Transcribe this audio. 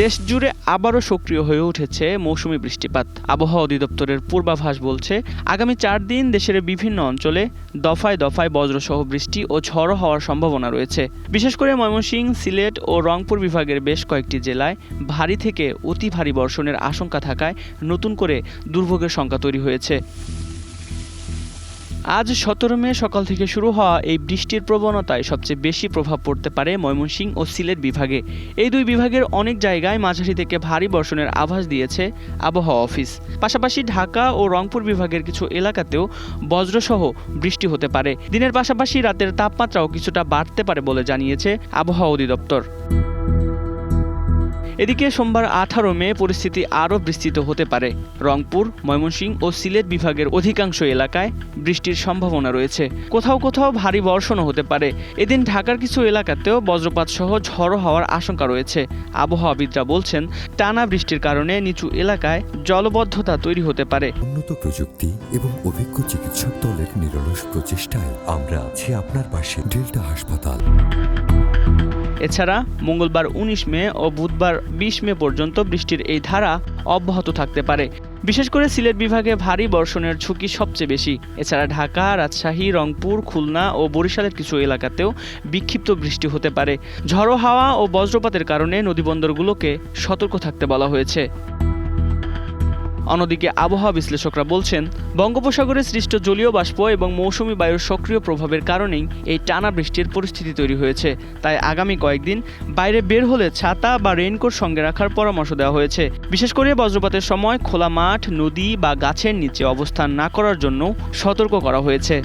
দেশ জুড়ে আবারও সক্রিয় হয়ে উঠেছে মৌসুমি বৃষ্টিপাত। আবহাওয়া অধিদপ্তরের পূর্বাভাস বলছে, আগামী 4 দিন দেশের বিভিন্ন অঞ্চলে দফায় দফায় বজ্রসহ বৃষ্টি ও ঝড়ো হওয়ার সম্ভাবনা রয়েছে। বিশেষ করে ময়মনসিংহ, সিলেট ও রংপুর বিভাগের বেশ কয়েকটি জেলায় ভারী থেকে অতি ভারী বর্ষণের আশঙ্কা থাকায় নতুন করে দুর্ভোগের শঙ্কা তৈরি হয়েছে। আজ 17 মে সকাল থেকে শুরু হওয়া এই বৃষ্টির প্রবণতায় সবচেয়ে বেশি প্রভাব পড়তে পারে ময়মনসিংহ ও সিলেট বিভাগে। এই দুই বিভাগের অনেক জায়গায় মাঝারি থেকে ভারী বর্ষণের আভাস দিয়েছে আবহাওয়া অফিস। পাশাপাশি ঢাকা ও রংপুর বিভাগের কিছু এলাকাতেও বজ্রসহ বৃষ্টি হতে পারে। দিনের পাশাপাশি রাতের তাপমাত্রাও কিছুটা বাড়তে পারে বলে জানিয়েছে আবহাওয়া অধিদপ্তর। এদিকে সোমবার 18 মে পরিস্থিতি আরও বিস্তৃত হতে পারে। রংপুর, ময়মনসিংহ ও সিলেট বিভাগের অধিকাংশ এলাকায় বৃষ্টির সম্ভাবনা রয়েছে। কোথাও কোথাও ভারী বর্ষণও হতে পারে। এদিন ঢাকার কিছু এলাকাতেও বজ্রপাত সহ ঝড়ো হওয়ার আশঙ্কা রয়েছে। আবহাওয়াবিদরা বলছেন, টানা বৃষ্টির কারণে নিচু এলাকায় জলবদ্ধতা তৈরি হতে পারে। উন্নত প্রযুক্তি এবং অভিজ্ঞ চিকিৎসক দলের নিরলস প্রচেষ্টায় আমরা আছি আপনার পাশে। ডেল্টা হাসপাতাল। এছাড়া মঙ্গলবার 19 মে ও বুধবার 20 মে পর্যন্ত বৃষ্টির এই ধারা অব্যাহত থাকতে পারে। বিশেষ করে সিলেট বিভাগে ভারী বর্ষণের ঝুঁকি সবচেয়ে বেশি। এছাড়া ঢাকা, রাজশাহী, রংপুর, খুলনা ও বরিশালের কিছু এলাকাতেও বিক্ষিপ্ত বৃষ্টি হতে পারে। ঝড়ো হাওয়া ও বজ্রপাতের কারণে নদীবন্দরগুলোকে সতর্ক থাকতে বলা হয়েছে। অন্যদিকে আবহাওয়া বিশ্লেষকরা বলছেন, বঙ্গোপসাগরে সৃষ্ট জলীয় বাষ্প এবং মৌসুমী বায়ুর সক্রিয় প্রভাবের কারণেই এই টানা বৃষ্টির পরিস্থিতি তৈরি হয়েছে। তাই আগামী কয়েকদিন বাইরে বের হলে ছাতা বা রেইনকোট সঙ্গে রাখার পরামর্শ দেওয়া হয়েছে। বিশেষ করে বজ্রপাতের সময় খোলা মাঠ, নদী বা গাছের নিচে অবস্থান না করার জন্য সতর্ক করা হয়েছে।